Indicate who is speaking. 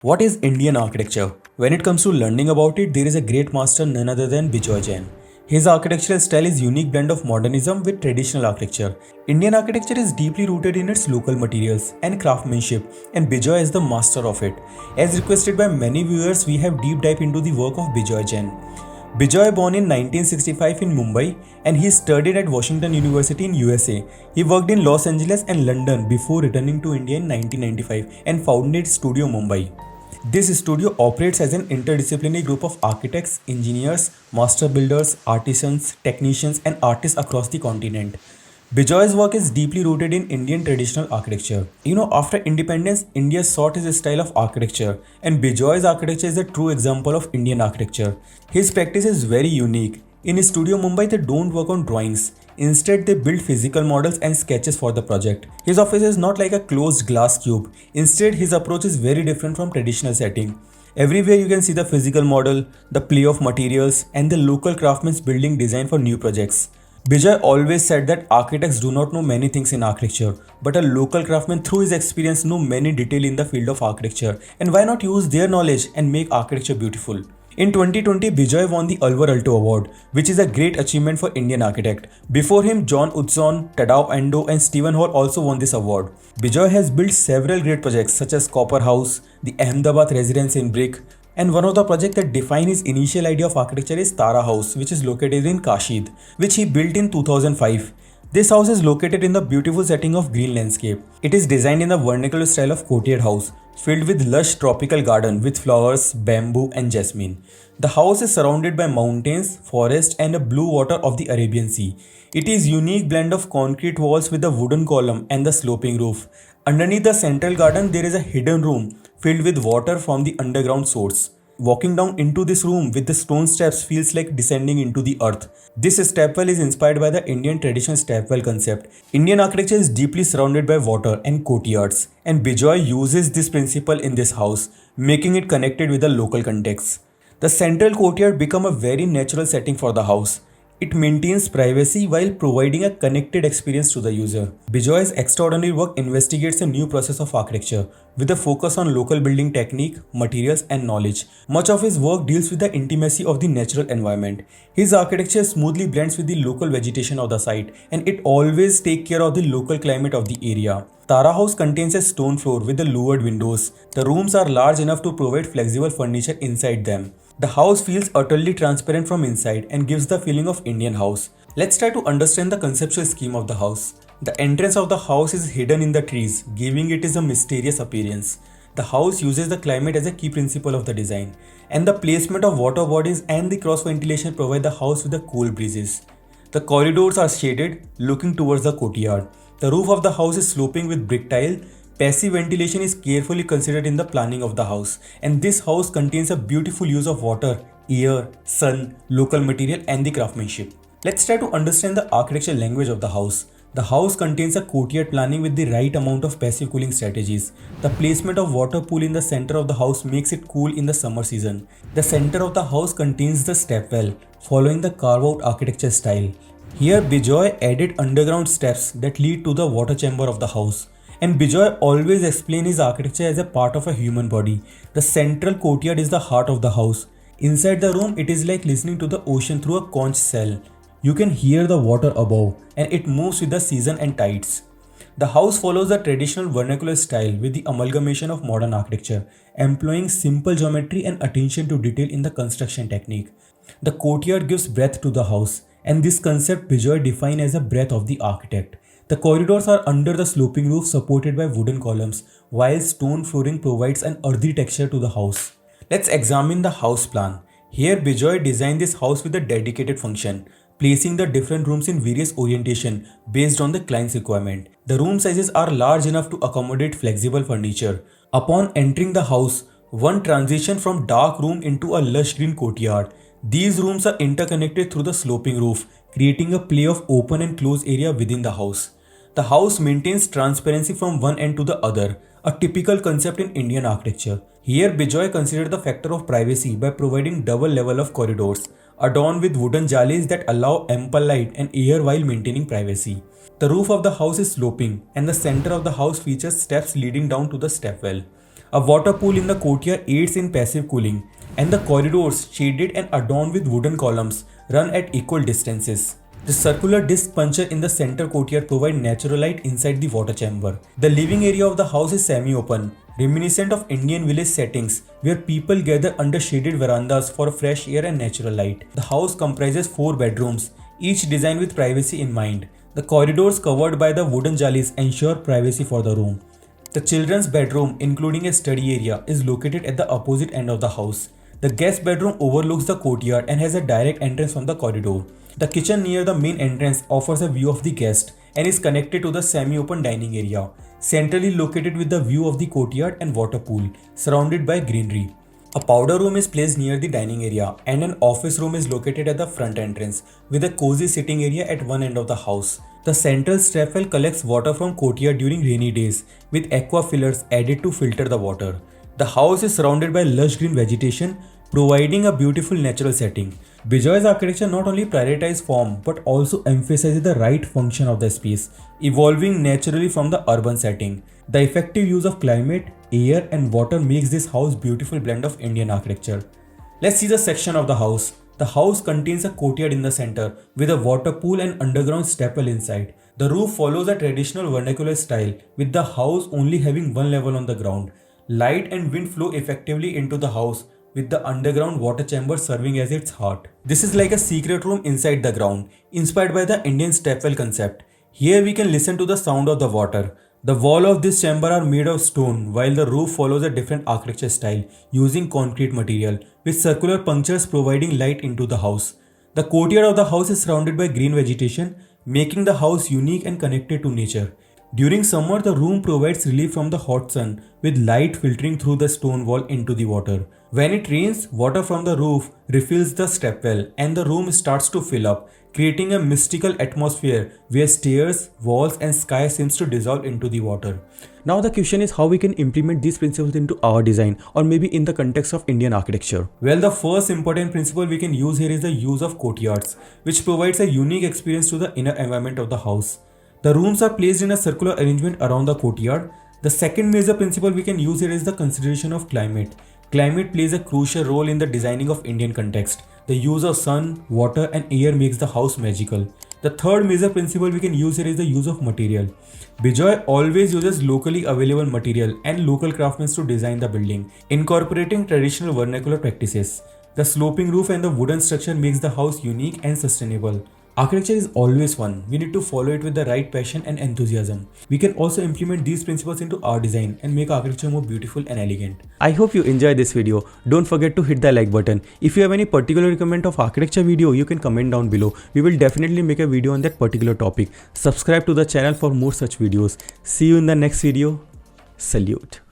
Speaker 1: What is Indian architecture? When it comes to learning about it, there is a great master none other than Bijoy Jain. His architectural style is unique blend of modernism with traditional architecture. Indian architecture is deeply rooted in its local materials and craftsmanship, and Bijoy is the master of it. As requested by many viewers, we have deep dive into the work of Bijoy Jain. Bijoy born in 1965 in Mumbai and he studied at Washington University in USA. He worked in Los Angeles and London before returning to India in 1995 and founded Studio Mumbai. This studio operates as an interdisciplinary group of architects, engineers, master builders, artisans, technicians, and artists across the continent. Bijoy's work is deeply rooted in Indian traditional architecture. After independence, India sought his style of architecture, and Bijoy's architecture is a true example of Indian architecture. His practice is very unique. In Studio Mumbai, they don't work on drawings. Instead, they build physical models and sketches for the project. His office is not like a closed glass cube. Instead, his approach is very different from traditional setting. Everywhere you can see the physical model, the play of materials, and the local craftsmen's building design for new projects. Bijoy always said that architects do not know many things in architecture, but a local craftsman through his experience know many details in the field of architecture, and why not use their knowledge and make architecture beautiful. In 2020, Bijoy won the Alvar Aalto Award, which is a great achievement for Indian architect. Before him, John Utzon, Tadao Ando and Stephen Hall also won this award. Bijoy has built several great projects such as Copper House, the Ahmedabad Residence in Brick, and one of the projects that define his initial idea of architecture is Tara House, which is located in Kashid, which he built in 2005. This house is located in the beautiful setting of green landscape. It is designed in the vernacular style of courtyard house, filled with lush tropical garden with flowers, bamboo and jasmine. The house is surrounded by mountains, forest and a blue water of the Arabian Sea. It is unique blend of concrete walls with a wooden column and the sloping roof. Underneath the central garden, there is a hidden room filled with water from the underground source. Walking down into this room with the stone steps feels like descending into the earth. This stepwell is inspired by the Indian traditional stepwell concept. Indian architecture is deeply surrounded by water and courtyards, and Bijoy uses this principle in this house, making it connected with the local context. The central courtyard becomes a very natural setting for the house. It maintains privacy while providing a connected experience to the user. Bijoy's extraordinary work investigates a new process of architecture with a focus on local building technique, materials and knowledge. Much of his work deals with the intimacy of the natural environment. His architecture smoothly blends with the local vegetation of the site and it always takes care of the local climate of the area. Tara House contains a stone floor with the lowered windows. The rooms are large enough to provide flexible furniture inside them. The house feels utterly transparent from inside and gives the feeling of Indian house. Let's try to understand the conceptual scheme of the house. The entrance of the house is hidden in the trees, giving it a mysterious appearance. The house uses the climate as a key principle of the design, and the placement of water bodies and the cross ventilation provide the house with the cool breezes. The corridors are shaded, looking towards the courtyard. The roof of the house is sloping with brick tile. Passive ventilation is carefully considered in the planning of the house, and this house contains a beautiful use of water, air, sun, local material and the craftsmanship. Let's try to understand the architectural language of the house. The house contains a courtyard planning with the right amount of passive cooling strategies. The placement of water pool in the center of the house makes it cool in the summer season. The center of the house contains the stepwell, following the carve-out architecture style. Here Bijoy added underground steps that lead to the water chamber of the house. And Bijoy always explains his architecture as a part of a human body. The central courtyard is the heart of the house. Inside the room, it is like listening to the ocean through a conch shell. You can hear the water above and it moves with the season and tides. The house follows the traditional vernacular style with the amalgamation of modern architecture, employing simple geometry and attention to detail in the construction technique. The courtyard gives breadth to the house, and this concept Bijoy defined as a breadth of the architect. The corridors are under the sloping roof supported by wooden columns, while stone flooring provides an earthy texture to the house. Let's examine the house plan. Here Bijoy designed this house with a dedicated function, placing the different rooms in various orientation based on the client's requirement. The room sizes are large enough to accommodate flexible furniture. Upon entering the house, one transitions from dark room into a lush green courtyard. These rooms are interconnected through the sloping roof, creating a play of open and closed area within the house. The house maintains transparency from one end to the other, a typical concept in Indian architecture. Here Bijoy considered the factor of privacy by providing double level of corridors, adorned with wooden jalis that allow ample light and air while maintaining privacy. The roof of the house is sloping and the center of the house features steps leading down to the stepwell. A water pool in the courtyard aids in passive cooling, and the corridors, shaded and adorned with wooden columns, run at equal distances. The circular disc puncher in the center courtyard provides natural light inside the water chamber. The living area of the house is semi-open, reminiscent of Indian village settings where people gather under shaded verandas for fresh air and natural light. The house comprises 4 bedrooms, each designed with privacy in mind. The corridors covered by the wooden jalis ensure privacy for the room. The children's bedroom, including a study area, is located at the opposite end of the house. The guest bedroom overlooks the courtyard and has a direct entrance from the corridor. The kitchen near the main entrance offers a view of the guest and is connected to the semi-open dining area, centrally located with the view of the courtyard and water pool, surrounded by greenery. A powder room is placed near the dining area and an office room is located at the front entrance, with a cozy sitting area at one end of the house. The central stepwell collects water from courtyard during rainy days, with aqua fillers added to filter the water. The house is surrounded by lush green vegetation, providing a beautiful natural setting. Bijoy's architecture not only prioritizes form but also emphasizes the right function of the space, evolving naturally from the urban setting. The effective use of climate, air and water makes this house beautiful blend of Indian architecture. Let's see the section of the house. The house contains a courtyard in the center with a water pool and underground stepwell inside. The roof follows a traditional vernacular style, with the house only having one level on the ground. Light and wind flow effectively into the house, with the underground water chamber serving as its heart. This is like a secret room inside the ground, inspired by the Indian stepwell concept. Here we can listen to the sound of the water. The walls of this chamber are made of stone, while the roof follows a different architecture style, using concrete material, with circular punctures providing light into the house. The courtyard of the house is surrounded by green vegetation, making the house unique and connected to nature. During summer, the room provides relief from the hot sun, with light filtering through the stone wall into the water. When it rains, water from the roof refills the stepwell and the room starts to fill up, creating a mystical atmosphere where stairs, walls and sky seems to dissolve into the water. Now the question is how we can implement these principles into our design, or maybe in the context of Indian architecture. Well, the first important principle we can use here is the use of courtyards, which provides a unique experience to the inner environment of the house. The rooms are placed in a circular arrangement around the courtyard. The second major principle we can use here is the consideration of climate. Climate plays a crucial role in the designing of Indian context. The use of sun, water and air makes the house magical. The third major principle we can use here is the use of material. Bijoy always uses locally available material and local craftsmen to design the building, incorporating traditional vernacular practices. The sloping roof and the wooden structure makes the house unique and sustainable. Architecture is always fun. We need to follow it with the right passion and enthusiasm. We can also implement these principles into our design and make architecture more beautiful and elegant. I hope you enjoyed this video. Don't forget to hit the like button. If you have any particular recommend of architecture video, you can comment down below. We will definitely make a video on that particular topic. Subscribe to the channel for more such videos. See you in the next video. Salute.